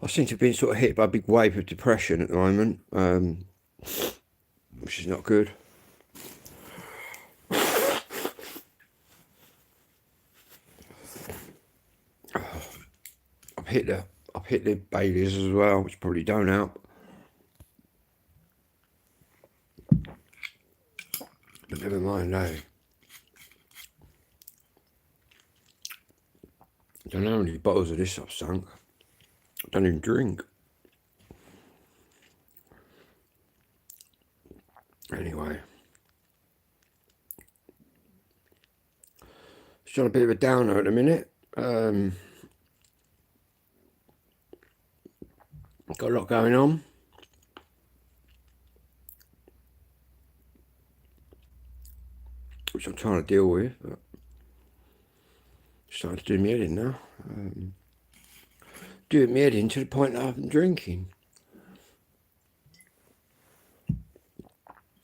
I seem to have been sort of hit by a big wave of depression at the moment, which is not good. I've hit the Baileys as well, which probably don't help. But never mind, eh? I don't know how many bottles of this I've sunk. I don't even drink. Anyway. It's on a bit of a downer at the minute. Got a lot going on. Which I'm trying to deal with, but starting to do me head in now. Doing me head in to the point that I'm drinking.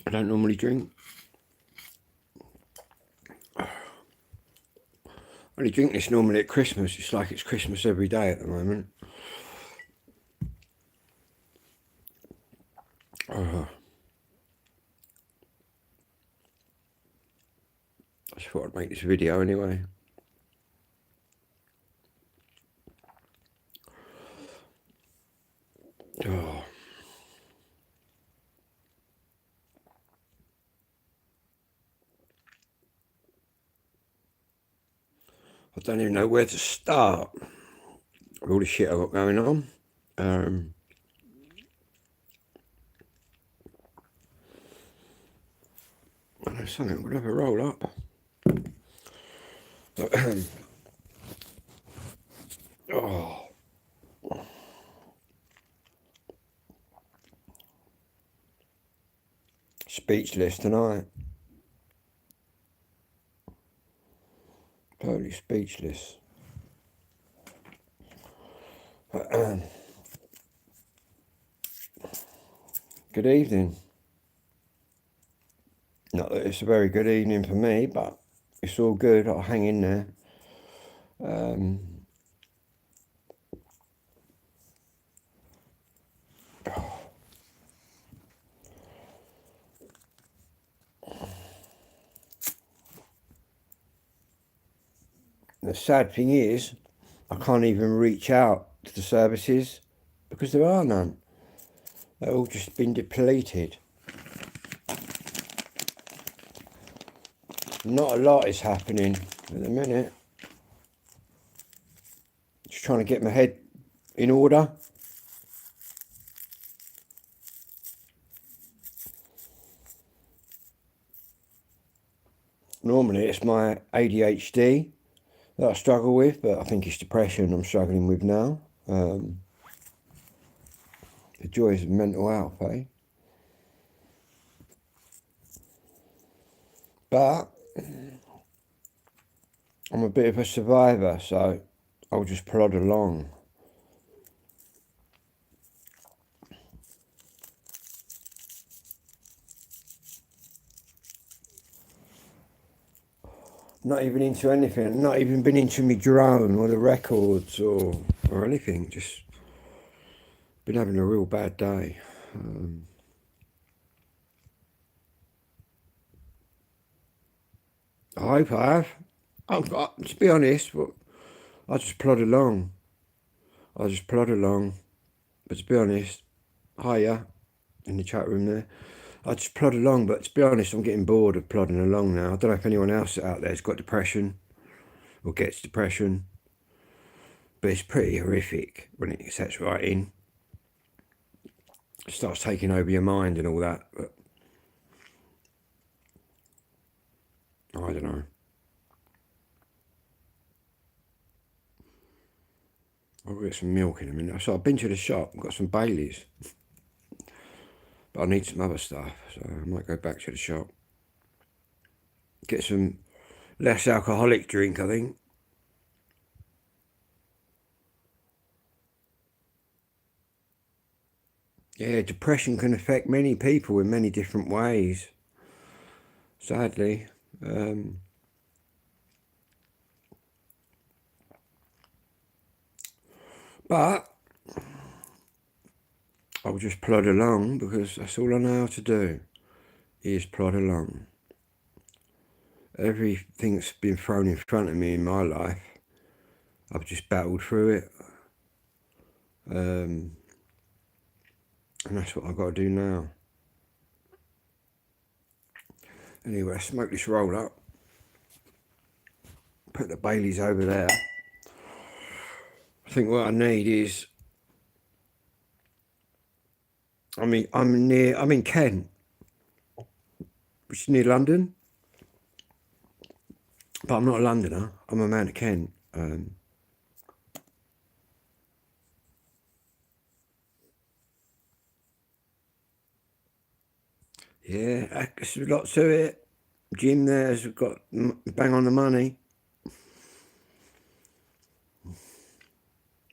I don't normally drink. I only drink this normally at Christmas. It's like it's Christmas every day at the moment. I just thought I'd make this video anyway. Oh. I don't even know where to start with all the shit I've got going on. I know something would have a roll up. Oh. Speechless tonight. Totally speechless. Good evening. Not that it's a very good evening for me, but it's all good. I'll hang in there. The sad thing is, I can't even reach out to the services because there are none. They've all just been depleted. Not a lot is happening at the minute. Just trying to get my head in order. Normally it's my ADHD that I struggle with, but I think it's depression I'm struggling with now. The joys of mental health, eh? But I'm a bit of a survivor, so I'll just plod along. Not even into anything, not even been into my drone or the records or anything, just been having a real bad day. I hope I have. To be honest, I just plod along. But to be honest, hiya, in the chat room there. I just plod along, but to be honest, I'm getting bored of plodding along now. I don't know if anyone else out there has got depression or gets depression, but it's pretty horrific when it sets right in. It starts taking over your mind and all that, but I don't know. I'll get some milk in a minute. So I've been to the shop, got some Baileys, but I need some other stuff, so I might go back to the shop. Get some less alcoholic drink, I think. Yeah, depression can affect many people in many different ways, sadly. But I'll just plod along because that's all I know how to do, is plod along. Everything that's been thrown in front of me in my life, I've just battled through it. And that's what I've got to do now. Anyway, smoke this roll up. Put the Baileys over there. I think what I need is, I'm in Kent, which is near London. But I'm not a Londoner. I'm a man of Kent. Yeah, there's a lot to it. Jim there's got bang on the money.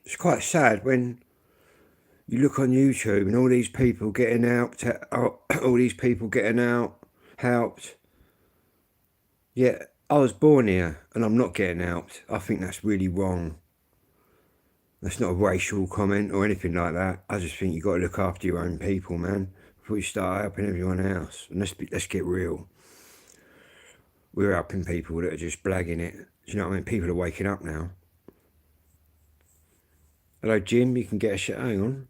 It's quite sad when you look on YouTube and all these people getting helped, helped. Yeah, I was born here and I'm not getting helped. I think that's really wrong. That's not a racial comment or anything like that. I just think you got to look after your own people, man, before you start helping everyone else. And let's get real. We're helping people that are just blagging it. Do you know what I mean? People are waking up now. Hello, Jim. You can get a shot. Hang on.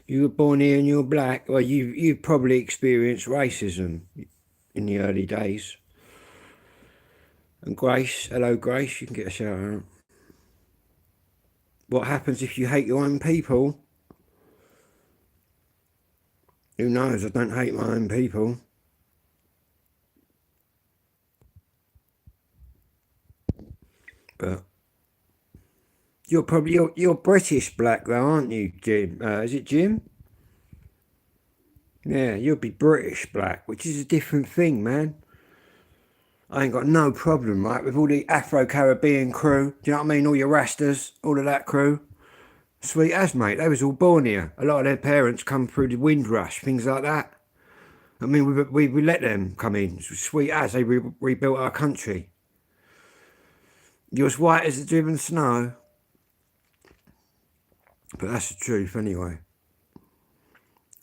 You were born here and you're black. Well, you've probably experienced racism in the early days. And Grace, hello, Grace. You can get a shout out. What happens if you hate your own people? Who knows? I don't hate my own people. But you're British black though, aren't you, Jim? Is it Jim? Yeah, you'll be British black, which is a different thing, man. I ain't got no problem, right, with all the Afro-Caribbean crew. Do you know what I mean? All your Rastas, all of that crew. Sweet as, mate. They was all born here. A lot of their parents come through the Windrush, things like that. I mean, we let them come in. Sweet as. They rebuilt our country. You're as white as the driven snow. But that's the truth anyway.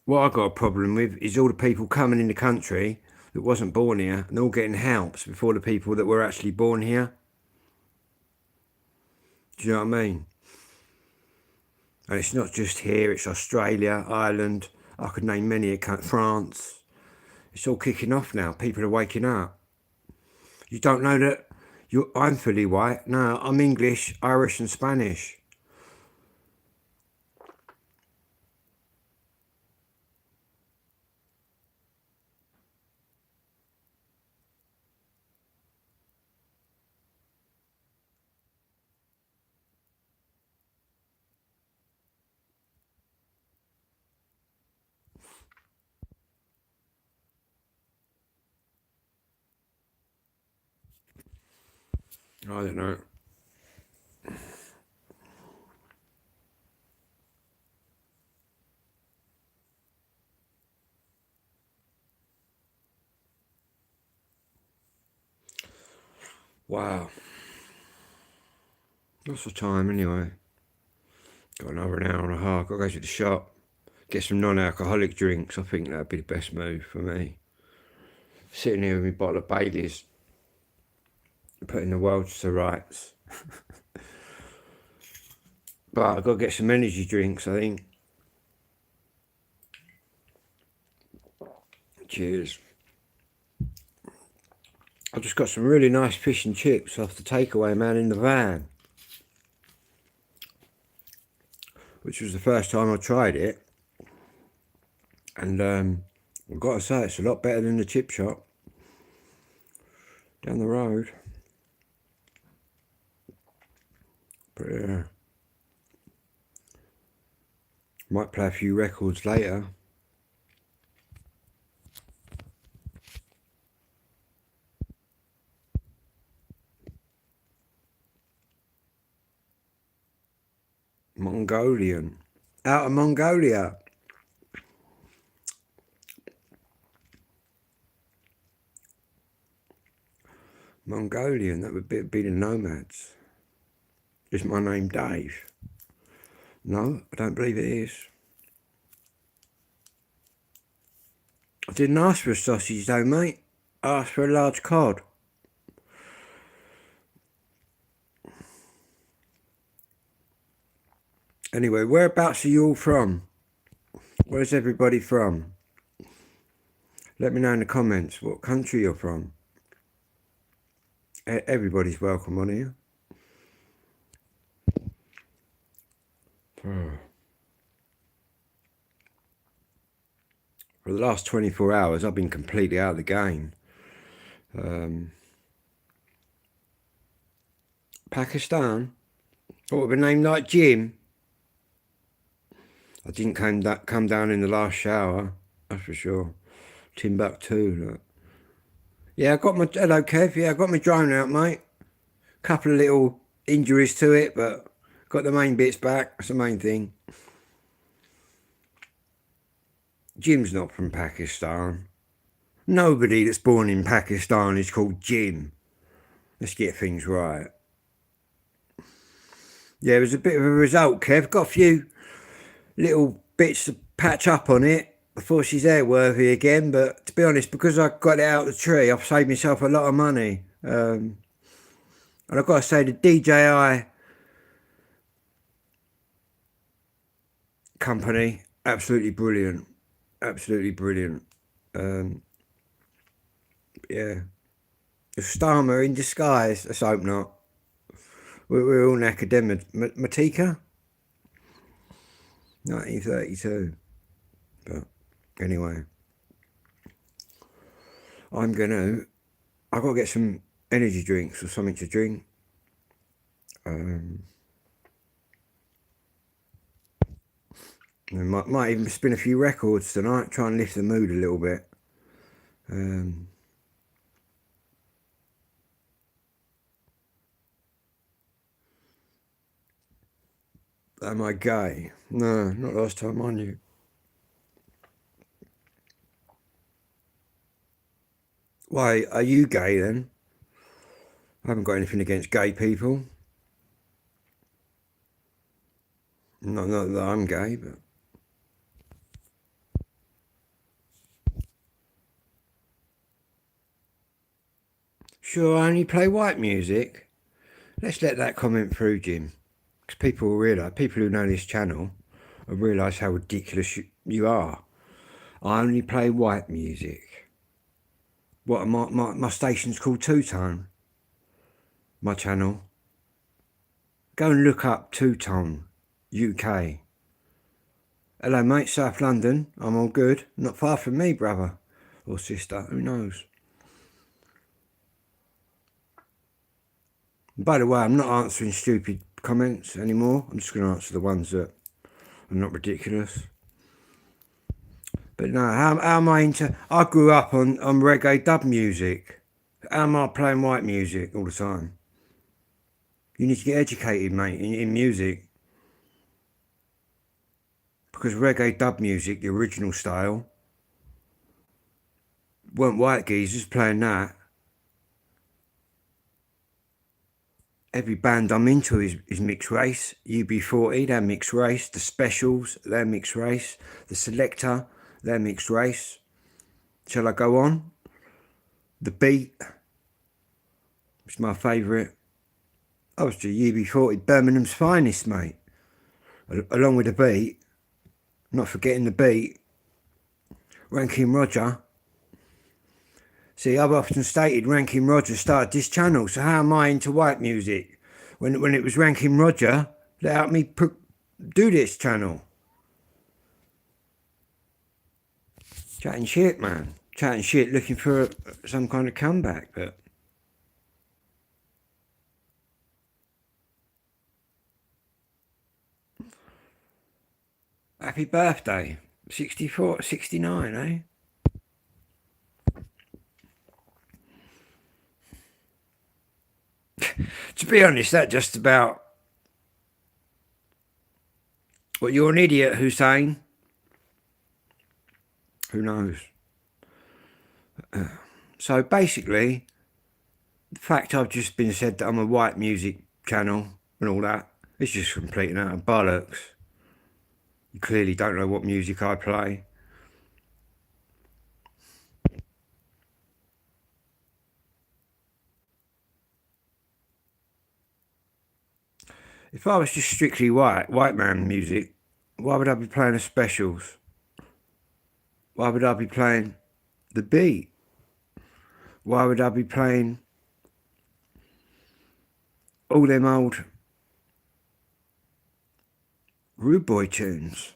What I got a problem with is all the people coming in the country that wasn't born here and all getting helps before the people that were actually born here. Do you know what I mean? And it's not just here, it's Australia, Ireland, I could name many, France. It's all kicking off now. People are waking up. You don't know that I'm fully white. No, I'm English, Irish and Spanish. I don't know. Wow. Lots of time anyway. Got another an hour and a half. Got to go to the shop. Get some non-alcoholic drinks. I think that'd be the best move for me. Sitting here with my bottle of Baileys. Putting the world to rights. But I've got to get some energy drinks, I think. Cheers. I just got some really nice fish and chips off the takeaway man in the van. Which was the first time I tried it. And I've got to say, it's a lot better than the chip shop down the road. But yeah. Might play a few records later. Mongolian. Out of Mongolia. Mongolian, that would be the nomads. Is my name Dave? No, I don't believe it is. I didn't ask for a sausage though, mate. I asked for a large cod. Anyway, whereabouts are you all from? Where's everybody from? Let me know in the comments what country you're from. Everybody's welcome on here. For the last 24 hours, I've been completely out of the game. Pakistan? What would be named like Jim? I didn't come down in the last shower, that's for sure. Timbuktu, look. Yeah, I got my, hello Kev, yeah, I got my drone out, mate. Couple of little injuries to it, but got the main bits back, that's the main thing. Jim's not from Pakistan. Nobody that's born in Pakistan is called Jim. Let's get things right. Yeah, it was a bit of a result, Kev. Got a few little bits to patch up on it before she's airworthy again, but to be honest, because I got it out of the tree, I've saved myself a lot of money. And I've got to say, the DJI company, absolutely brilliant. Absolutely brilliant. Yeah. A Starmer in disguise. Let's hope not. We're all knackered then. Matika? 1932. But anyway. I've got to get some energy drinks or something to drink. I might even spin a few records tonight, try and lift the mood a little bit. Am I gay? No, not last time I knew. Why, are you gay then? I haven't got anything against gay people. Not that I'm gay, but... Sure, I only play white music. Let's let that comment through, Jim. Because people will realise, people who know this channel will realise how ridiculous you are. I only play white music. What, my station's called Two Tone? My channel. Go and look up Two Tone UK. Hello mate, South London. I'm all good. Not far from me, brother. Or sister, who knows. By the way, I'm not answering stupid comments anymore. I'm just going to answer the ones that are not ridiculous. But no, how am I into... I grew up on reggae dub music. How am I playing white music all the time? You need to get educated, mate, in music. Because reggae dub music, the original style, weren't white geezers playing that. Every band I'm into is mixed race. UB40, they're mixed race. The Specials, they're mixed race. The Selector, they're mixed race. Shall I go on? The Beat, which is my favourite. I was to UB40, Birmingham's finest, mate. Along with the Beat, not forgetting the Beat, Rankin Roger. See, I've often stated Rankin Roger started this channel, so how am I into white music? When it was Rankin Roger that helped me do this channel. Chatting shit, man. Chatting shit, looking for some kind of comeback, but... Happy birthday. 64, 69, eh? To be honest, that just about... Well, you're an idiot, Hussein. Who knows? So basically, the fact I've just been said that I'm a white music channel and all that, it's just complete and utter bollocks. You clearly don't know what music I play. If I was just strictly white man music, why would I be playing the specials? Why would I be playing the beat? Why would I be playing all them old rude boy tunes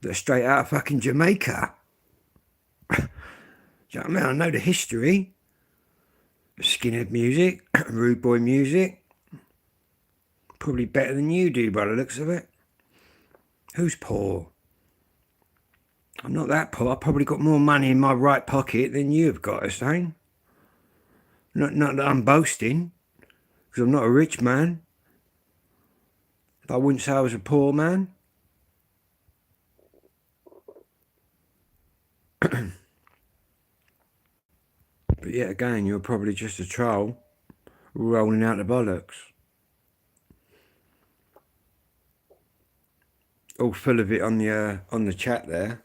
that are straight out of fucking Jamaica? Do you know what I mean? I know the history. Skinhead music, rude boy music. Probably better than you do by the looks of it. Who's poor? I'm not that poor. I've probably got more money in my right pocket than you've got, Hussein. Not that I'm boasting, because I'm not a rich man. I wouldn't say I was a poor man. But yet again, you're probably just a troll rolling out the bollocks. All full of it on the chat there.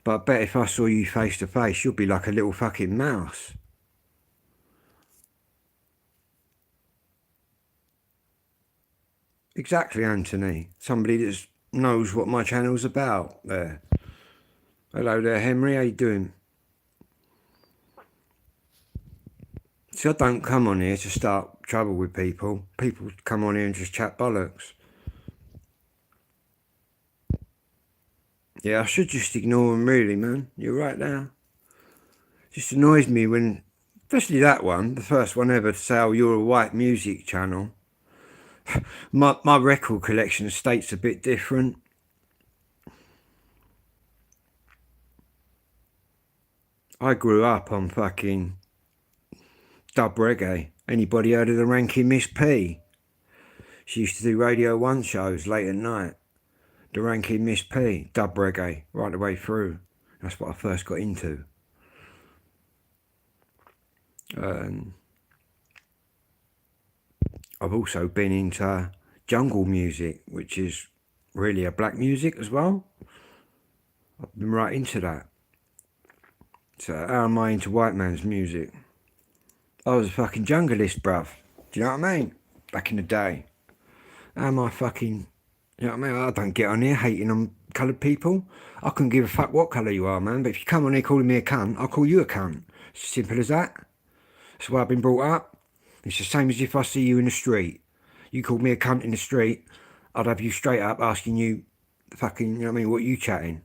But I bet if I saw you face to face, you'd be like a little fucking mouse. Exactly, Anthony. Somebody that knows what my channel's about there. Hello there, Henry. How you doing? See, I don't come on here to start trouble with people. People come on here and just chat bollocks. Yeah, I should just ignore them, really, man. You're right there. It just annoys me when, especially that one, the first one ever to say, oh, you're a white music channel. My record collection state's a bit different. I grew up on fucking dub reggae. Anybody heard of the Ranking Miss P? She used to do Radio 1 shows late at night. The Ranking Miss P, dub reggae, right the way through. That's what I first got into. I've also been into jungle music, which is really a black music as well. I've been right into that. So how am I into white man's music? I was a fucking junglist, bruv. Do you know what I mean? Back in the day. How am I fucking... You know what I mean? I don't get on here hating on coloured people. I couldn't give a fuck what colour you are, man. But if you come on here calling me a cunt, I'll call you a cunt. It's as simple as that. That's the way I've been brought up. It's the same as if I see you in the street. You called me a cunt in the street, I'd have you straight up asking you fucking, you know what I mean, what you chatting.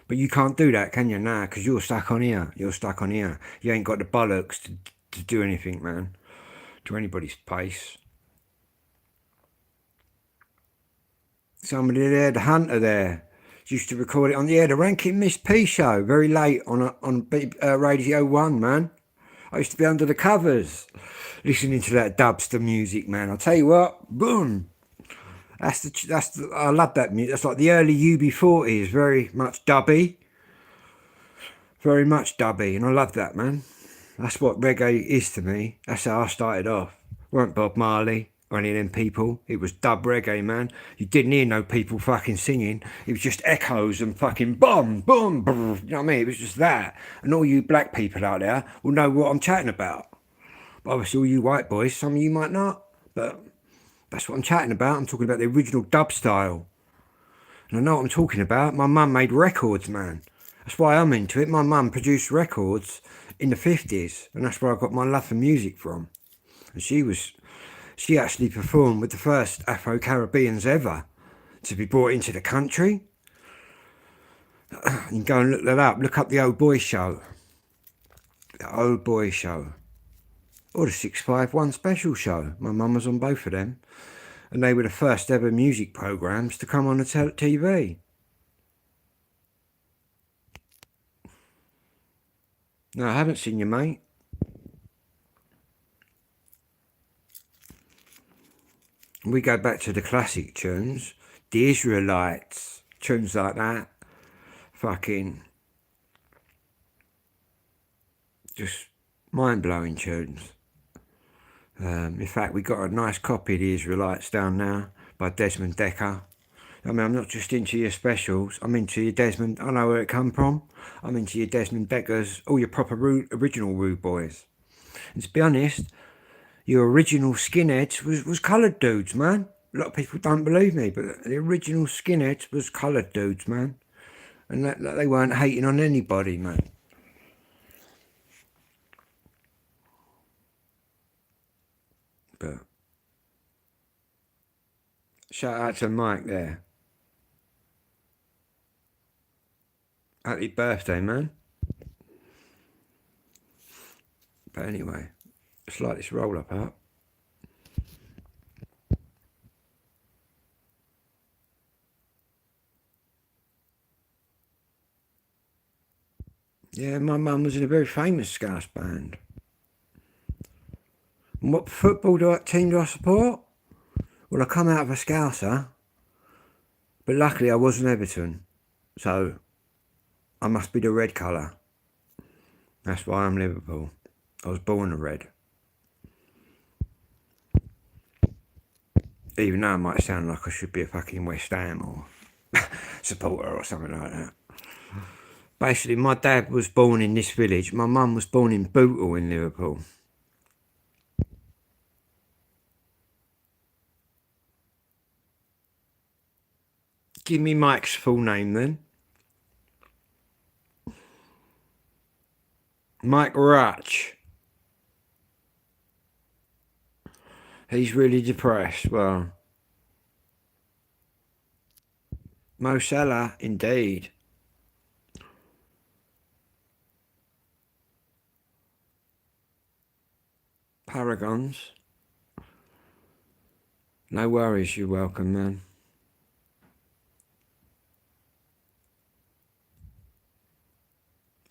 But you can't do that, can you? Nah, because you're stuck on here. You're stuck on here. You ain't got the bollocks to do anything, man. To anybody's pace. Somebody there, the Hunter there, used to record it on the Ranking Miss P show, very late on Radio 1, man. I used to be under the covers, listening to that dubster music, man. I'll tell you what, boom. I love that music. That's like the early UB40s, very much dubby. Very much dubby, and I love that, man. That's what reggae is to me. That's how I started off. Weren't Bob Marley or any of them people. It was dub reggae, man. You didn't hear no people fucking singing. It was just echoes and fucking boom, boom, boom. You know what I mean? It was just that. And all you black people out there will know what I'm chatting about. But obviously all you white boys, some of you might not. But that's what I'm chatting about. I'm talking about the original dub style. And I know what I'm talking about. My mum made records, man. That's why I'm into it. My mum produced records in the 50s. And that's where I got my love for music from. And she actually performed with the first Afro-Caribbeans ever to be brought into the country. You can go and look that up. Look up the Old Boy Show. The Old Boy Show. Or the 651 Special Show. My mum was on both of them. And they were the first ever music programmes to come on the TV. No, I haven't seen you, mate. We go back to the classic tunes. The Israelites. Tunes like that. Fucking... just mind-blowing tunes. In fact, we got a nice copy of the Israelites down now by Desmond Dekker. I mean, I'm not just into your specials. I'm into your Desmond. I know where it come from. I'm into your Desmond Dekkers, all your proper original rude boys. And to be honest, your original skinheads was coloured dudes, man. A lot of people don't believe me, but the original skinheads was coloured dudes, man. And that they weren't hating on anybody, man. But shout out to Mike there. Happy birthday, man. But anyway, let's light this roll up. Yeah, my mum was in a very famous Scouse band. And what football team do I support? Well, I come out of a Scouser, but luckily I was an Everton, so I must be the red colour. That's why I'm Liverpool. I was born a red. Even though it might sound like I should be a fucking West Ham or supporter or something like that. Basically, my dad was born in this village. My mum was born in Bootle in Liverpool. Give me Mike's full name then. Mike Rutch. He's really depressed. Well, Mo Salah, indeed. Paragons. No worries, you're welcome, man.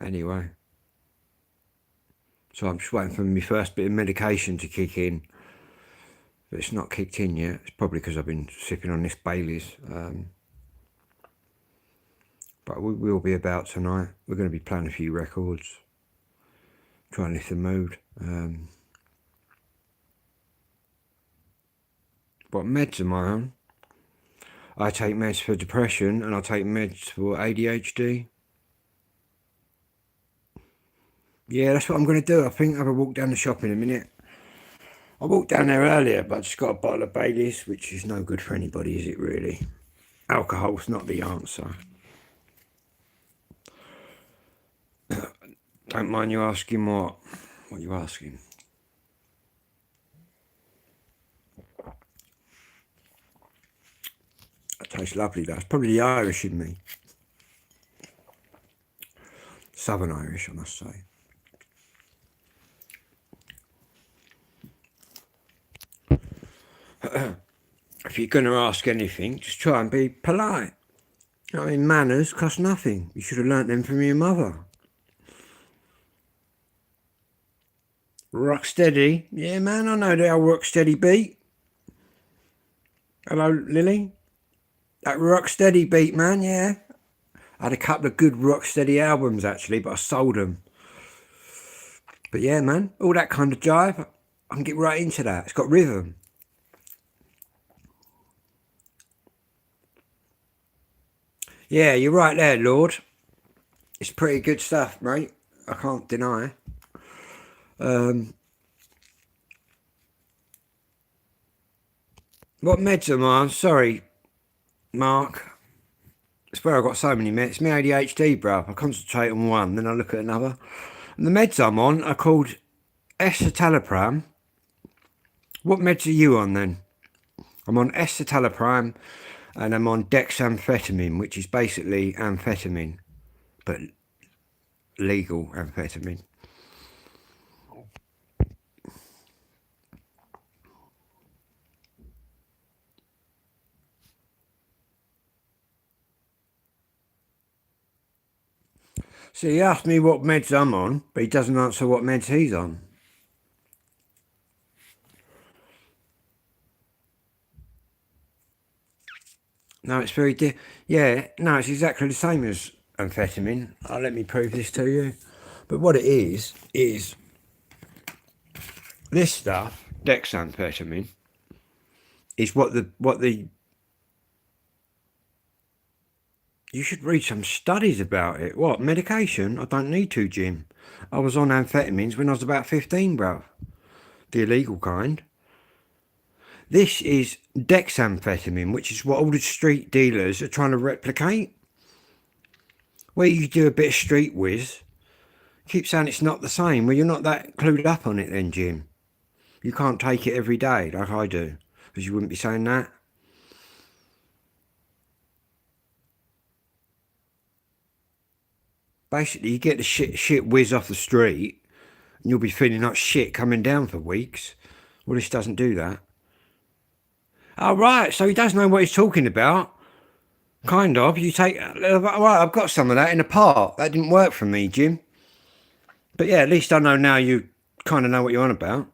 Anyway. So I'm just waiting for my first bit of medication to kick in. But it's not kicked in yet. It's probably because I've been sipping on this Baileys. But we will be about tonight. We're going to be playing a few records. Try and lift the mood. What meds am I on? I take meds for depression and I take meds for ADHD. Yeah, that's what I'm going to do. I think I'll walk down the shop in a minute. I walked down there earlier, but I just got a bottle of Baileys, which is no good for anybody, is it really? Alcohol's not the answer. Don't mind you asking what? What are you asking? That tastes lovely, though. It's probably the Irish in me. Southern Irish, I must say. If you're going to ask anything, just try and be polite. I mean, manners cost nothing. You should have learnt them from your mother. Rocksteady. Yeah, man, I know the old Rocksteady beat. Hello, Lily. That Rocksteady beat, man, yeah. I had a couple of good Rocksteady albums, actually, but I sold them. But yeah, man, all that kind of jive, I can get right into that. It's got rhythm. Yeah, you're right there, Lord. It's pretty good stuff, mate. I can't deny. What meds am I on? Sorry, Mark. I swear I've got so many meds. It's my ADHD, bruv. I concentrate on one, then I look at another. And the meds I'm on are called escitalopram. What meds are you on then? I'm on escitalopram and I'm on dexamphetamine, which is basically amphetamine, but legal amphetamine. So he asked me what meds I'm on, but he doesn't answer what meds he's on. No, it's very yeah, no, it's exactly the same as amphetamine. Let me prove this to you. But what it is this stuff, dexamphetamine, is what the you should read some studies about it. What, medication? I don't need to, Jim. I was on amphetamines when I was about 15, bruv. the illegal kind. This is dexamphetamine, which is what all the street dealers are trying to replicate. Where you do a bit of street whiz, keep saying it's not the same. Well, you're not that clued up on it then, Jim. You can't take it every day like I do, because you wouldn't be saying that. Basically, you get the shit whiz off the street, and you'll be feeling like shit coming down for weeks. Well, this doesn't do that. Oh, right, so he does know what he's talking about. Kind of. You take... Right, I've got some of that in the park. That didn't work for me, Jim. But yeah, at least I know now you kind of know what you're on about.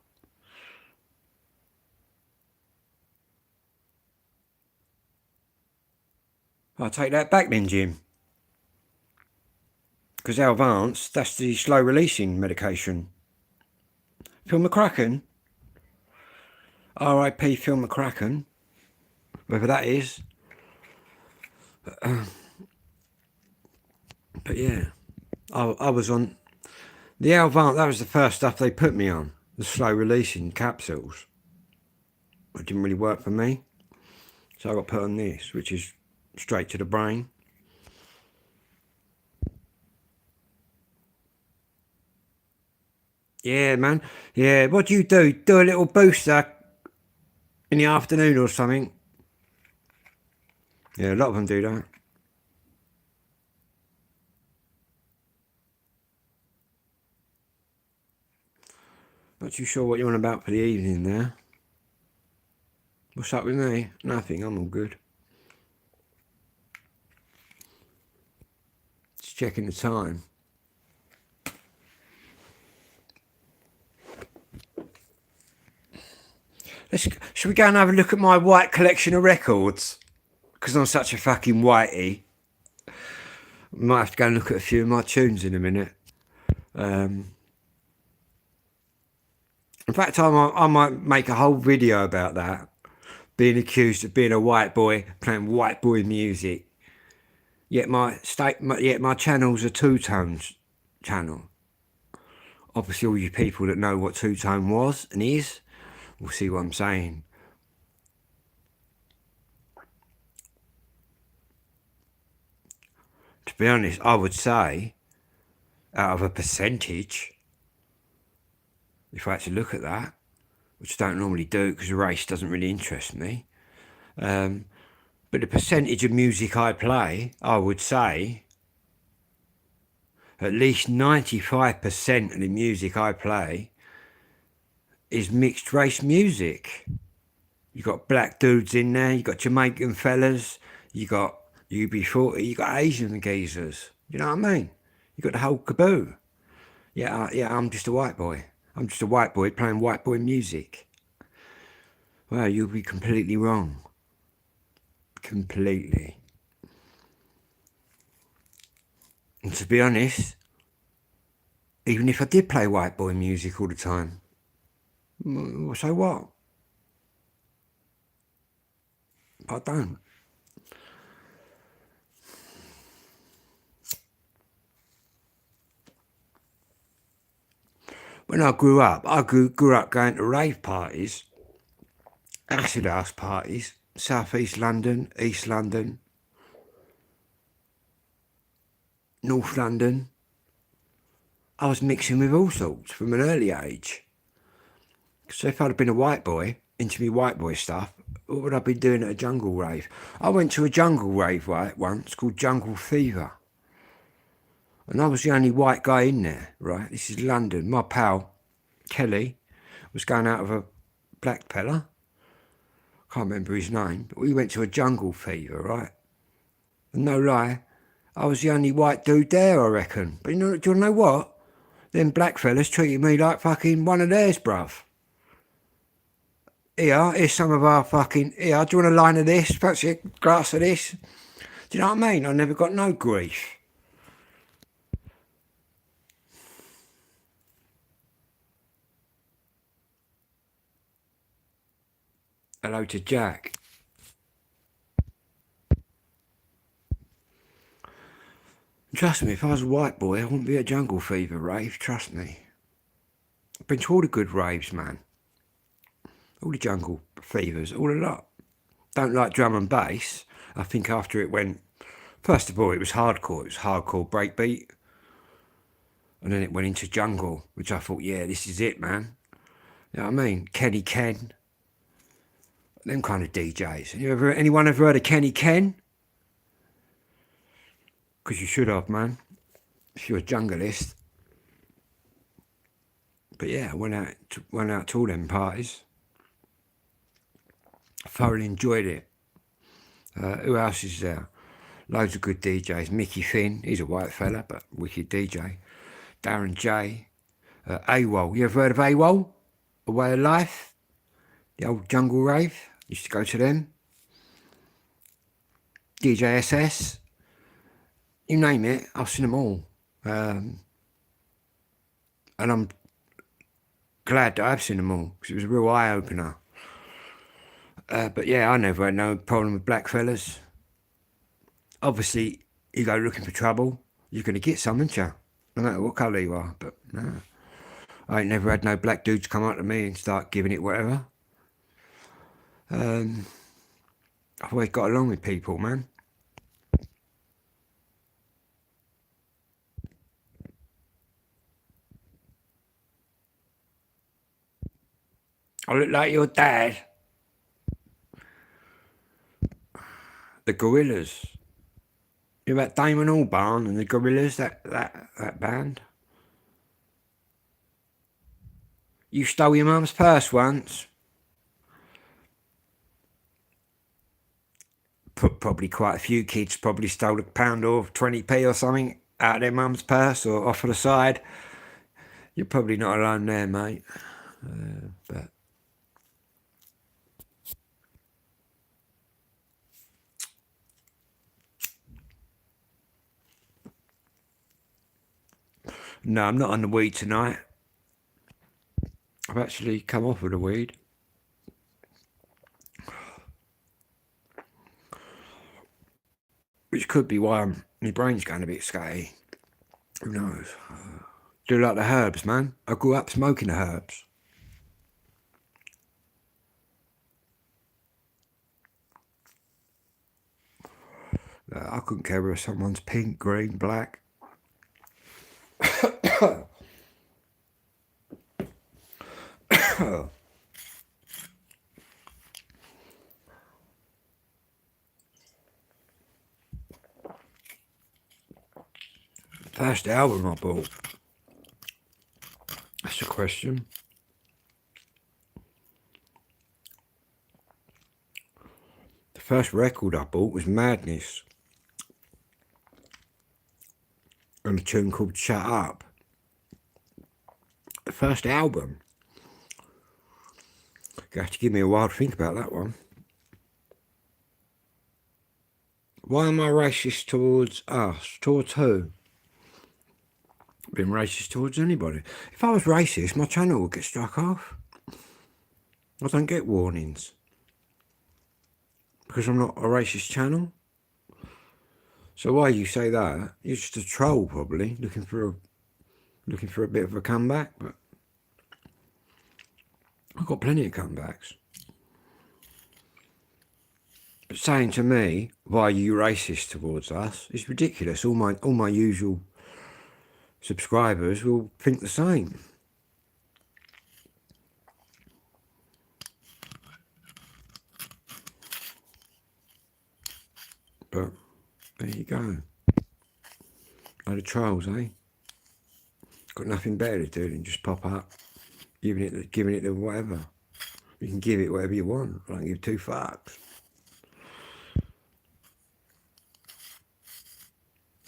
I'll take that back then, Jim. Because Alvance, that's the slow-releasing medication. Phil McCracken. R.I.P. Phil McCracken. Whoever that is. But yeah, I was on... The Alvance, that was the first stuff they put me on. The slow-releasing capsules. It didn't really work for me. So I got put on this, which is straight to the brain. Yeah, man. Yeah, what do you do? Do a little booster in the afternoon or something? Yeah, a lot of them do that. Not too sure what you're on about for the evening there. What's up with me? Nothing, I'm all good. Just checking the time. Should we go and have a look at my white collection of records? Because I'm such a fucking whitey. Might have to go and look at a few of my tunes in a minute. In fact, I might make a whole video about that. Being accused of being a white boy, playing white boy music. Yet my channel's a two-tones channel. Obviously, all you people that know what two-tone was and is will see what I'm saying. To be honest, I would say, out of a percentage, if I had to look at that, which I don't normally do because race doesn't really interest me, but the percentage of music I play, I would say, at least 95% of the music I play is mixed race music. You got black dudes in there, you got Jamaican fellas, you got UB40, you got Asian geezers. You know what I mean? You got the whole caboose. Yeah, I'm just a white boy. I'm just a white boy playing white boy music. Well, you'll be completely wrong. Completely. And to be honest, even if I did play white boy music all the time, so what? I don't. When I grew up, grew up going to rave parties, acid house parties, South East London, East London, North London. I was mixing with all sorts from an early age. So if I'd have been a white boy, into me white boy stuff, what would I be doing at a jungle rave? I went to a jungle rave right once called Jungle Fever. And I was the only white guy in there, right? This is London. My pal, Kelly, was going out with a black fella. Can't remember his name, but we went to a Jungle Fever, right? And no lie, I was the only white dude there, I reckon. But do you know what? Them black fellas treated me like fucking one of theirs, bruv. Here's some of our fucking... Here, do you want a line of this? Fancy a glass of this? Do you know what I mean? I never got no grief. Hello to Jack. Trust me, if I was a white boy, I wouldn't be at Jungle Fever rave, trust me. I've been to all the good raves, man. All the jungle fevers, all a lot. Don't like drum and bass. I think after it went, first of all, it was hardcore. It was hardcore breakbeat. And then it went into jungle, which I thought, yeah, this is it, man. You know what I mean? Kenny Ken. Them kind of DJs. Anyone ever heard of Kenny Ken? Because you should have, man. If you're a junglist. But yeah, I went out to all them parties. Thoroughly enjoyed it. Who else is there? Loads of good DJs. Mickey Finn, he's a white fella, but wicked DJ. Darren J. AWOL. You ever heard of AWOL? A Way of Life? The old jungle rave. Used to go to them. DJ SS. You name it, I've seen them all. And I'm glad that I've seen them all, because it was a real eye-opener. But yeah, I never had no problem with black fellas. Obviously, you go looking for trouble, you're going to get some, aren't you? No matter what colour you are. But no, I ain't never had no black dudes come up to me and start giving it whatever. I've always got along with people, man. I look like your dad. The Gorillas. You know about Damon Albarn and the Gorillas, that band? You stole your mum's purse once. Probably quite a few kids probably stole £1 or 20p or something out of their mum's purse or off to the side. You're probably not alone there, mate. But no, I'm not on the weed tonight. I've actually come off of the weed. Which could be why my brain's going a bit scatty. Who knows? Do like the herbs, man. I grew up smoking the herbs. I couldn't care whether someone's pink, green, black. First album I bought. That's a question. The first record I bought was Madness. And a tune called Shut Up. The first album. You have to give me a while to think about that one. Why am I racist towards us? Towards who? Been racist towards anybody. If I was racist, my channel would get struck off. I don't get warnings. Because I'm not a racist channel. So why you say that? You're just a troll, probably, looking for a bit of a comeback, but I've got plenty of comebacks. But saying to me, why are you racist towards us, is ridiculous. All my usual subscribers will think the same. But there you go. Load of trolls, eh? Got nothing better to do than just pop up, giving it the whatever. You can give it whatever you want. I don't give two fucks.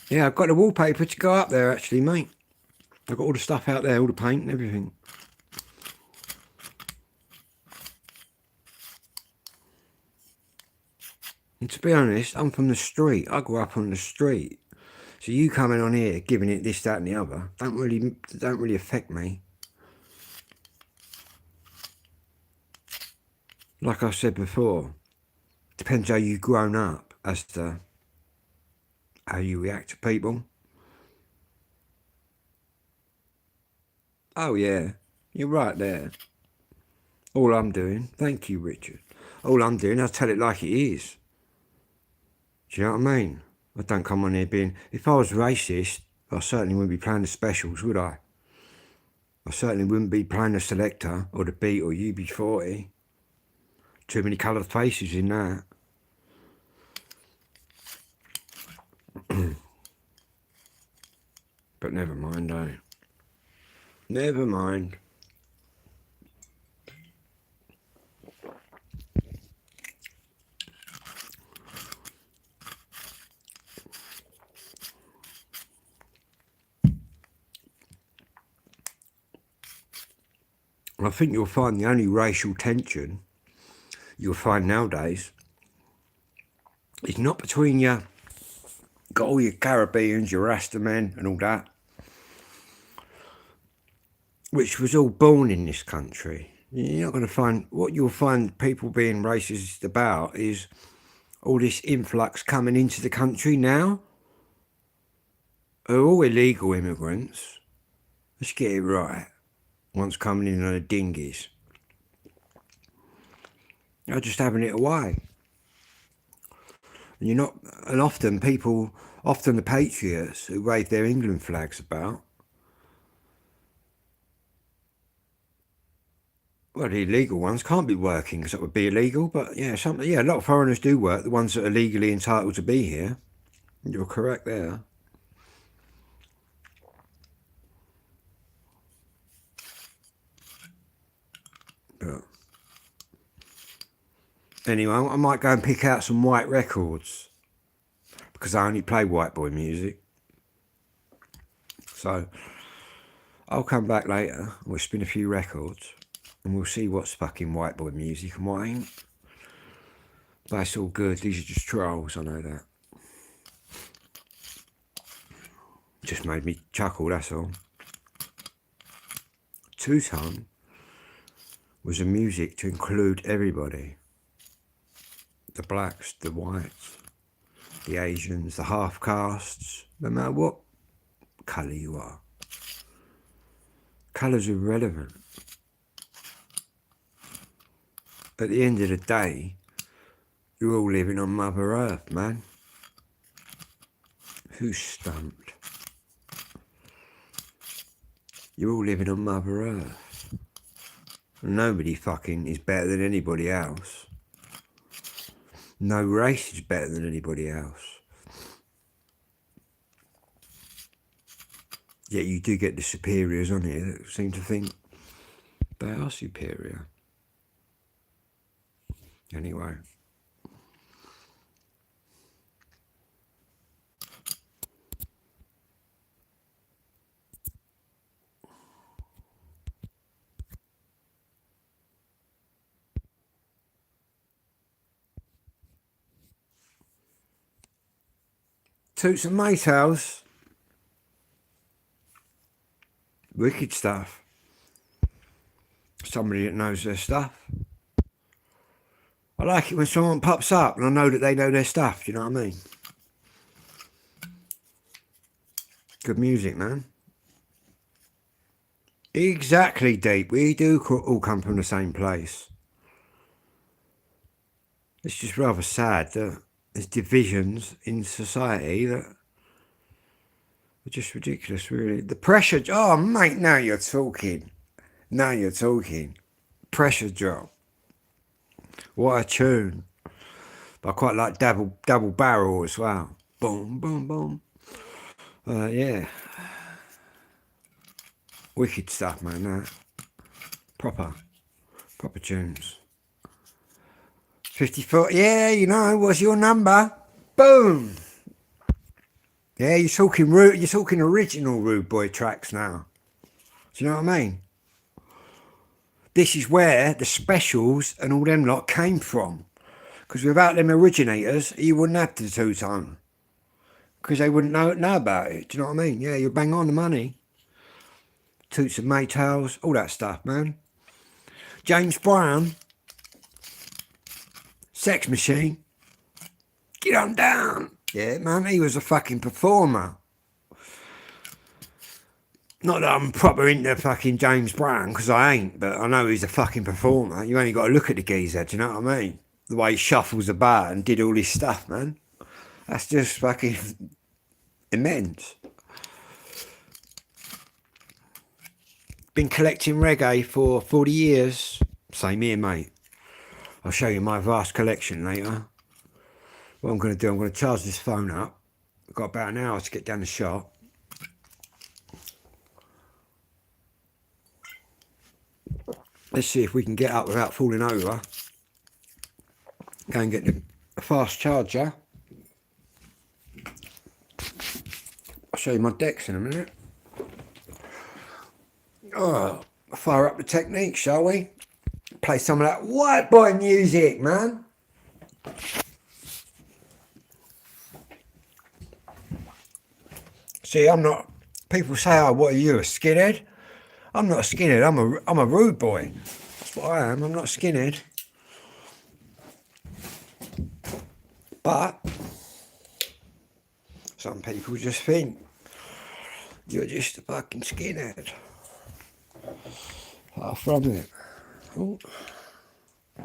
Yeah, I've got the wallpaper to go up there, actually, mate. I've got all the stuff out there, all the paint and everything. And to be honest, I'm from the street. I grew up on the street. So you coming on here, giving it this, that and the other, don't really affect me. Like I said before, depends how you've grown up as to how you react to people. Oh yeah, you're right there. All I'm doing, thank you, Richard. All I'm doing, I tell it like it is. Do you know what I mean? I don't come on here being. If I was racist, I certainly wouldn't be playing the specials, would I? I certainly wouldn't be playing the Selector or the Beat or UB40. Too many coloured faces in that. But never mind, eh? Never mind. I think you'll find the only racial tension you'll find nowadays is not between your, got all your Caribbeans, your Rasta men and all that, which was all born in this country. You're not going to find, what you'll find people being racist about is all this influx coming into the country now are all illegal immigrants. Let's get it right. Once coming in on the dinghies. They're just having it away. And you're not, and often people, often the patriots who wave their England flags about, well, the illegal ones can't be working because that would be illegal. But yeah, a lot of foreigners do work. The ones that are legally entitled to be here. You're correct there. But anyway, I might go and pick out some white records because I only play white boy music. So I'll come back later. We'll spin a few records and we'll see what's fucking white boy music and what ain't. But it's all good. These are just trolls, I know that. Just made me chuckle, that's all. Two-tone was a music to include everybody. The blacks, the whites, the Asians, the half-castes, no matter what colour you are. Colour's irrelevant. At the end of the day, you're all living on Mother Earth, man. Who's stumped? You're all living on Mother Earth. Nobody fucking is better than anybody else. No race is better than anybody else. Yet you do get the superiors on here that seem to think they are superior. Anyway. Toots and Maytals. Wicked stuff. Somebody that knows their stuff. I like it when someone pops up and I know that they know their stuff, do you know what I mean? Good music, man. Exactly, Deep. We do all come from the same place. It's just rather sad that there's divisions in society that are just ridiculous, really. The pressure... Oh, mate, now you're talking. Now you're talking. Pressure Drop. What a tune. But I quite like double barrel as well. Boom, boom, boom. Yeah. Wicked stuff, man, that. Proper tunes. 54, yeah, you know, what's your number? Boom. Yeah, you're talking original Rude Boy tracks now. Do you know what I mean? This is where the specials and all them lot came from. Because without them originators, you wouldn't have the two-tone. Because they wouldn't know about it. Do you know what I mean? Yeah, you're bang on the money. Toots and Maytals, all that stuff, man. James Brown. Sex Machine. Get on down. Yeah, man, he was a fucking performer. Not that I'm proper into fucking James Brown, because I ain't, but I know he's a fucking performer. You only got to look at the geezer, do you know what I mean? The way he shuffles about and did all this stuff, man. That's just fucking immense. Been collecting reggae for 40 years. Same here, mate. I'll show you my vast collection later. What I'm going to do, I'm going to charge this phone up. I've got about an hour to get down the shop. Let's see if we can get up without falling over. Go and get a fast charger. I'll show you my decks in a minute. Oh, fire up the technique, shall we? Play some of that white boy music, man. See, I'm not. People say, "Oh, what are you, a skinhead?" I'm not a skinhead. I'm a rude boy. That's what I am. I'm not a skinhead. But some people just think you're just a fucking skinhead. Far from it. Ooh. I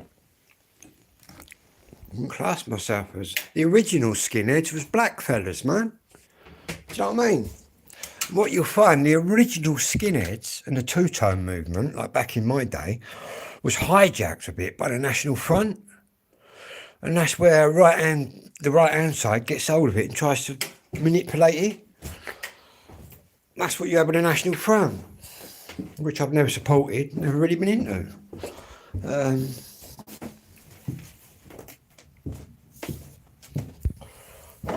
wouldn't class myself as the original skinheads was black fellas, man. Do you know what I mean? What you'll find, the original skinheads and the two-tone movement, like back in my day, was hijacked a bit by the National Front. And that's where the right-hand side gets hold of it and tries to manipulate it. That's what you have with the National Front, which I've never supported, never really been into.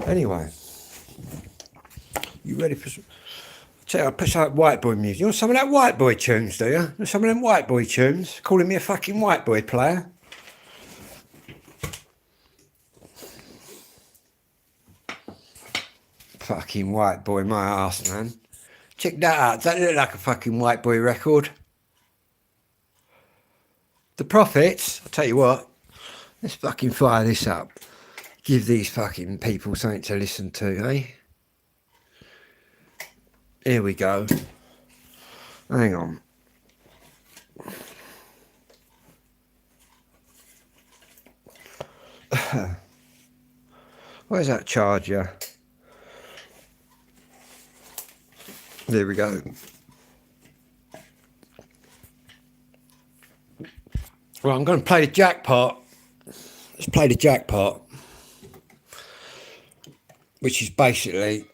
Anyway, you ready for some? I'll put some white boy music. You want some of that white boy tunes, do you? You want some of them white boy tunes? Calling me a fucking white boy player? Fucking white boy, my ass, man. Check that out. Does that look like a fucking white boy record? The Prophets, I'll tell you what. Let's fucking fire this up. Give these fucking people something to listen to, eh? Here we go. Hang on. Where's that charger? There we go. Well, I'm going to play the jackpot. Let's play the jackpot, which is basically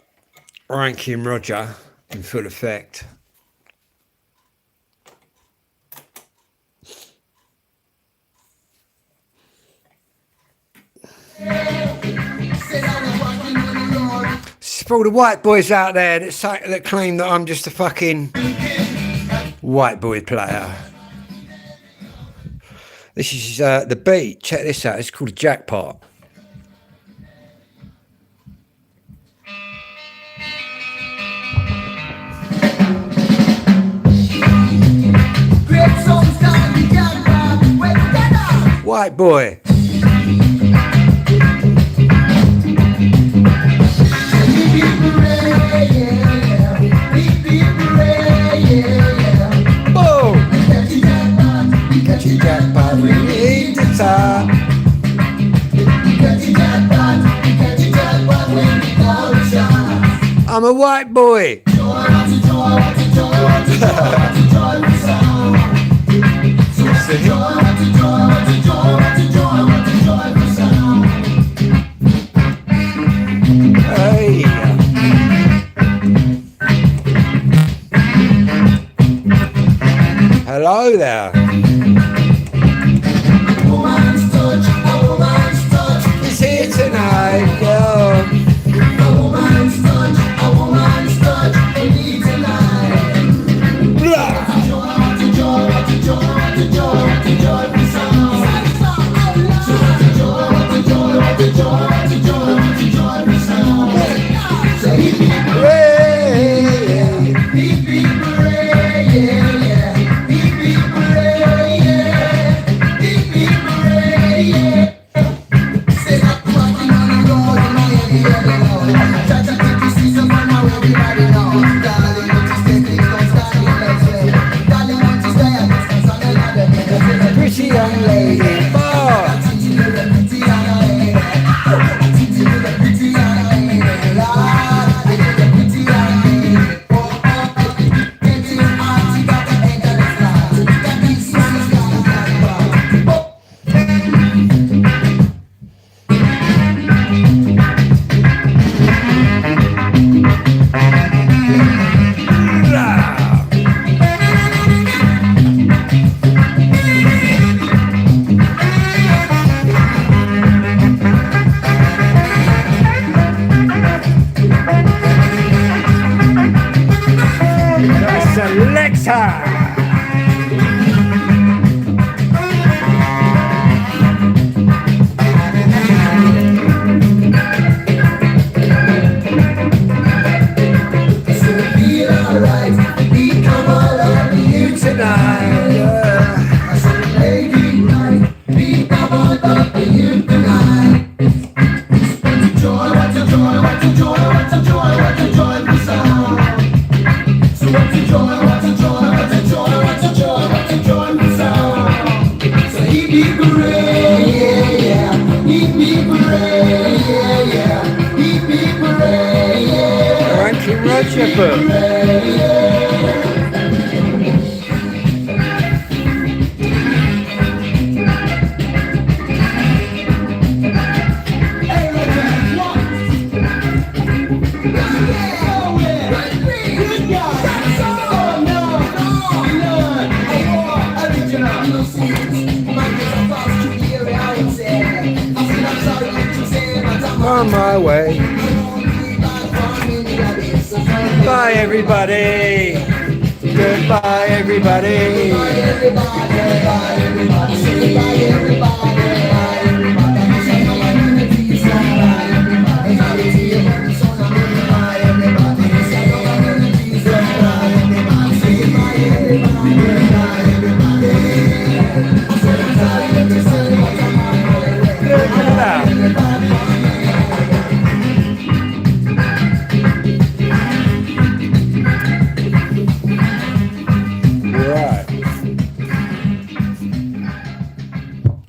Ranking Roger in full effect. For all the white boys out there that claim that I'm just a fucking white boy player. This is the beat. Check this out. It's called a jackpot. White boy. I'm a white boy. Hey. Hello there. It's here tonight, girl. On my way. Bye everybody. Goodbye everybody.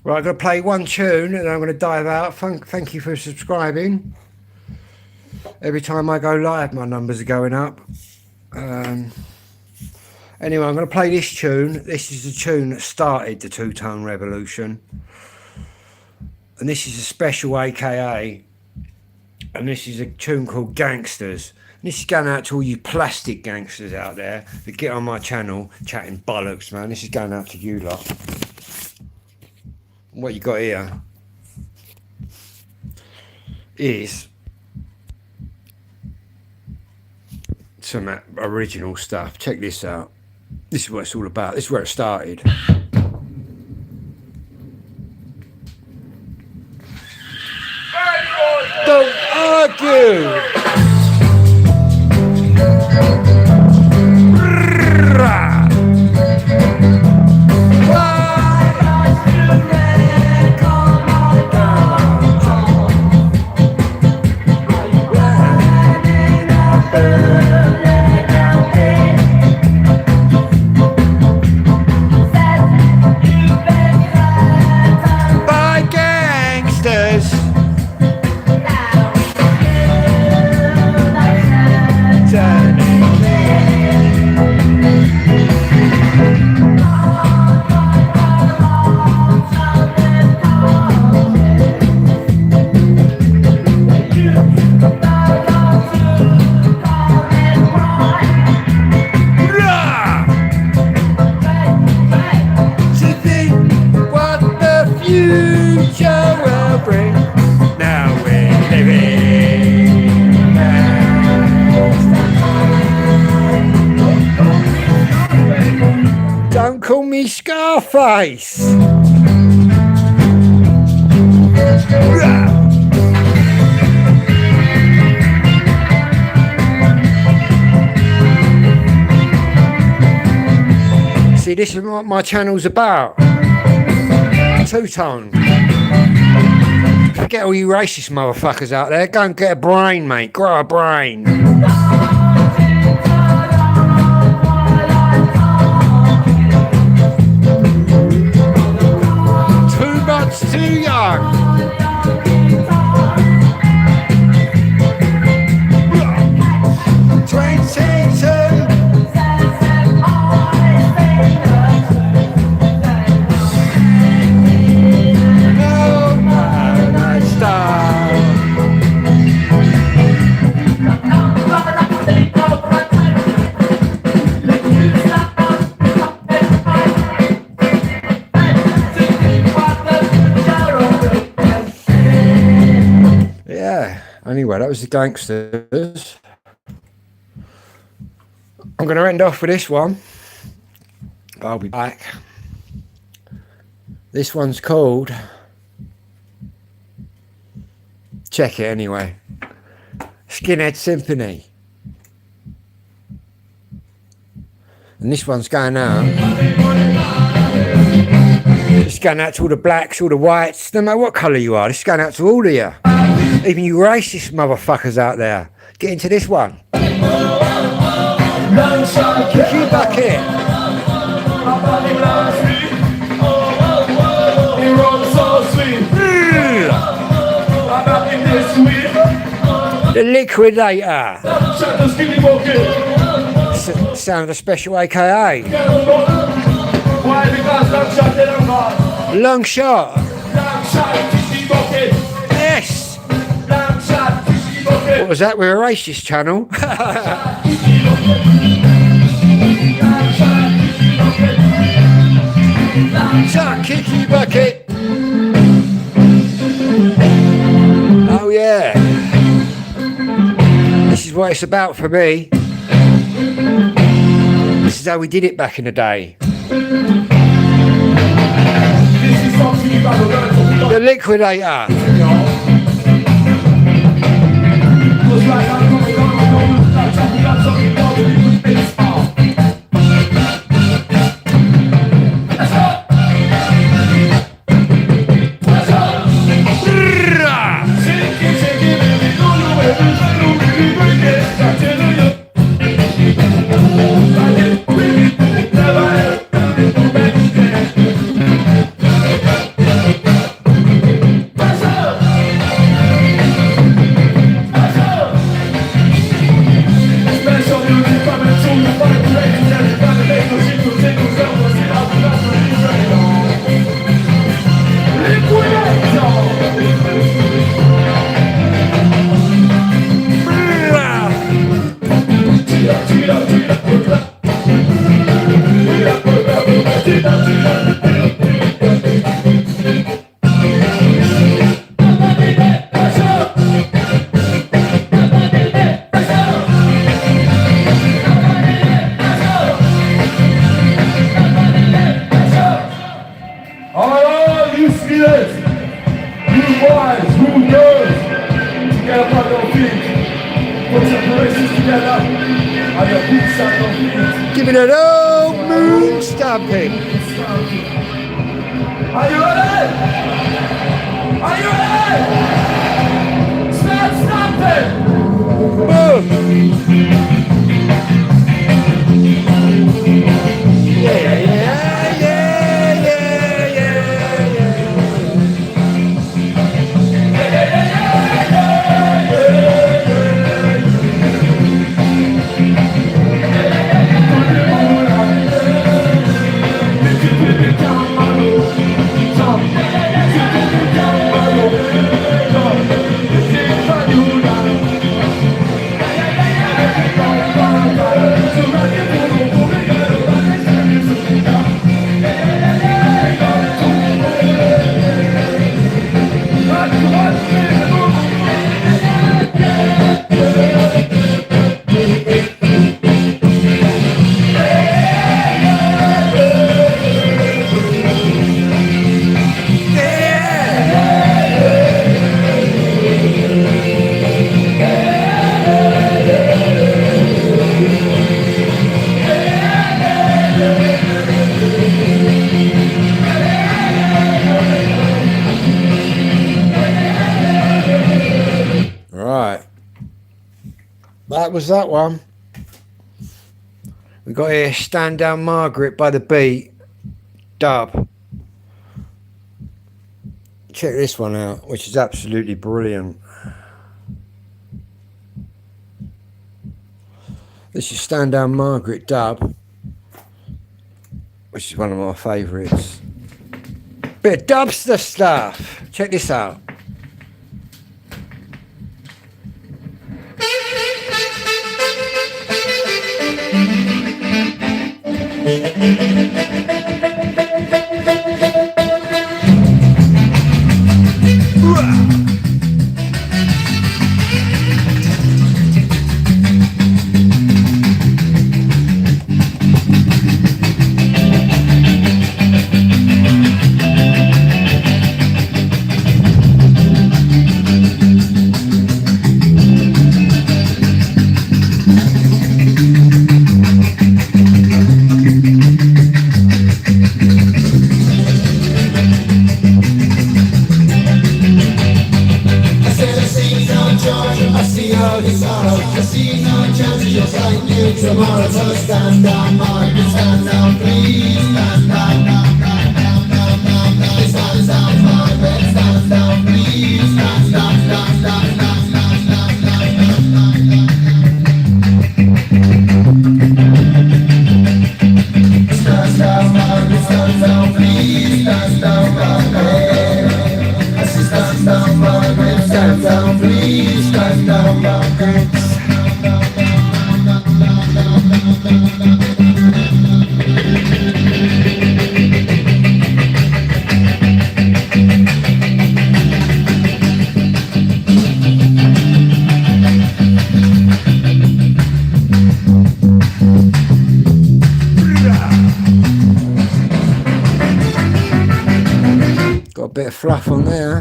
Right, I'm going to play one tune and I'm going to dive out. Thank you for subscribing. Every time I go live, my numbers are going up. Anyway, I'm going to play this tune. This is the tune that started the two-tone revolution. And this is a special AKA. And this is a tune called Gangsters. And this is going out to all you plastic gangsters out there that get on my channel chatting bollocks, man. This is going out to you lot. What you got here is some original stuff. Check this out. This is what it's all about. This is where it started. Don't argue. Don't call me Scarface. See, this is what my channel's about. Two-tone. Forget all you racist motherfuckers out there. Go and get a brain, mate. Grow a brain. Too young. Anyway, that was the Gangsters. I'm going to end off with this one. I'll be back. This one's called, check it anyway, Skinhead Symphony. And this one's going out. It's going out to all the blacks, all the whites, no matter what colour you are. This is going out to all of you. Even you racist motherfuckers out there. Get into this one. Kiki Bucket. The Liquidator. Sound of the Special, aka Long Shot. Yes. What was that? We're a racist channel. Chuck Kiki Bucket. Oh yeah. This is what it's about for me. This is how we did it back in the day. The Liquidator. Give it an old moon stomping. Are you ready? Are you ready? Start stomping. Boom. Yeah, yeah, yeah, yeah, yeah, That was that one. We got here Stand Down Margaret by the Beat dub. Check this one out, which is absolutely brilliant. This is Stand Down Margaret dub, which is one of my favourites. Bit of dubster stuff. Check this out. tomorrow. Just see no chance, just like you tomorrow. So stand down, Margaret, stand down, please. Stand down, down, down, down, down, down, down. Stand down, Margaret, stand down, please. Stand down, down, down, down, down, down, down, down, down. Stand down, Margaret, stand down, please. Stand down, Margaret. I say stand down, Margaret, stand down, please. Stand down, Margaret. Got a bit of fluff on there.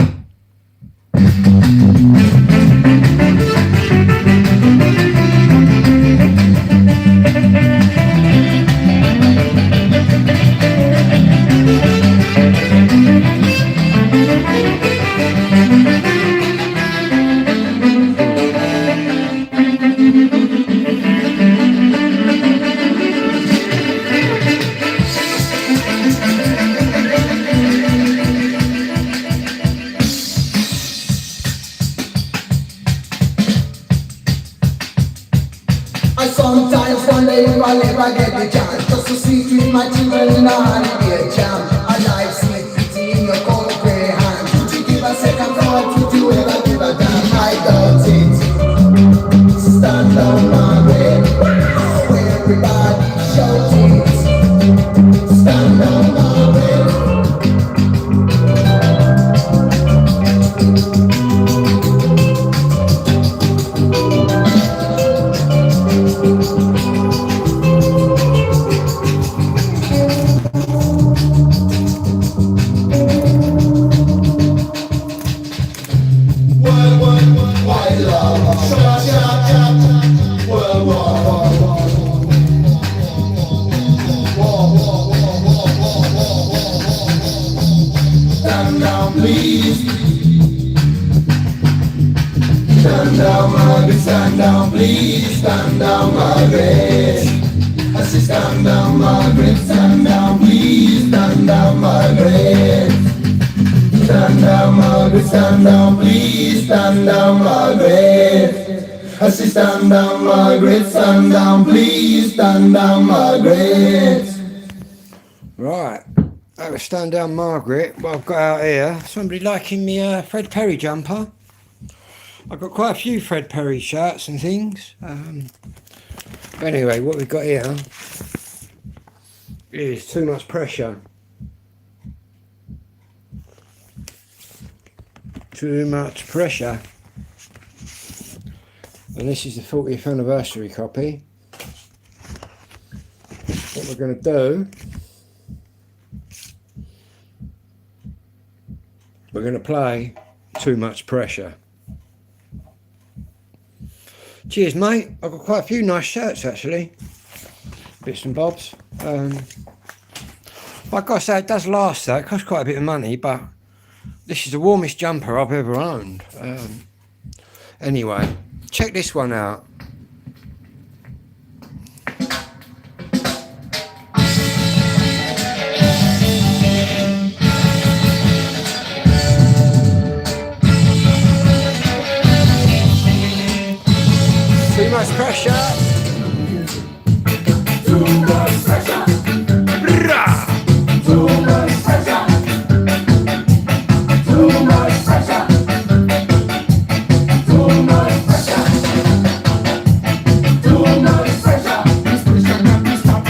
I sometimes wonder if I'll ever get the chance just to see with my children on the jam. A life slip pity in your cold grey hand. Would you give a second thought? Would you ever give a damn? I doubt it. Stand down, Margaret. Everybody shout it. Stand down, Margaret. Stand down, please. Stand down, Margaret. Stand down, please. Stand down, Margaret. I say stand down, Margaret. Stand down, please. Stand down, Margaret. Stand down, Margaret. Stand down, please. Stand down, Margaret. I say stand down, Margaret. Stand down, please. Stand down, Margaret. Right, that was Stand Down Margaret. What I've got out here, somebody liking me Fred Perry jumper. I've got quite a few Fred Perry shirts and things. But anyway, what we've got here is Too Much Pressure. Too Much Pressure. And this is the 40th anniversary copy. What we're going to do, we're going to play Too Much Pressure. Cheers, mate. I've got quite a few nice shirts, actually. Bits and bobs. Like I say, it does last, though. It costs quite a bit of money, but this is the warmest jumper I've ever owned. Anyway, check this one out. Too much pressure. Too much pressure. Brah! Too much pressure. Too much pressure. Too much pressure. Too much pressure. This pressure not be stopped.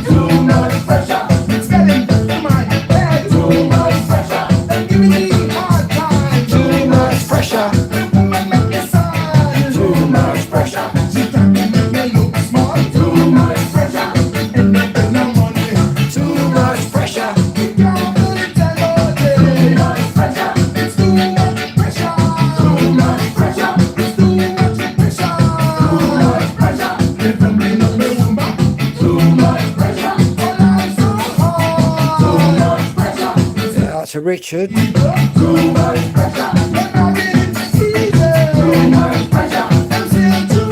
Too much pressure. It's getting to my head. Too much pressure. They're giving me hard time. Too much pressure. Too much pressure. She trying to make me look small. Too much pressure. And nothing no money. Too much pressure. Too much pressure. It's too much pressure. Too much pressure. It's too much pressure. Too much pressure. If I'm bringing up the wumba. Too much pressure. Oh, life's so hard. Too much pressure. That's a Richard. Too much pressure. But now it's easy. Too much pressure. I'm saying too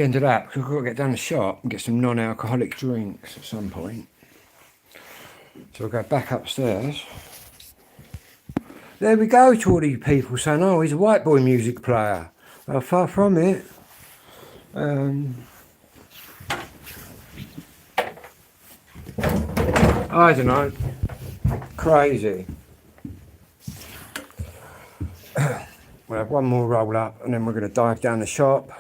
the end of that because I've got to get down the shop and get some non-alcoholic drinks at some point. So we'll go back upstairs. There we go to all these people saying, oh, he's a white boy music player. Well, far from it. I don't know. Crazy. We'll have one more roll up and then we're going to dive down the shop.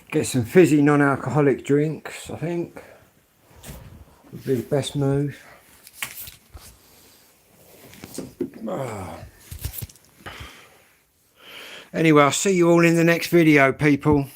Get some fizzy non-alcoholic drinks, I think. Would be the best move. Anyway, I'll see you all in the next video, people.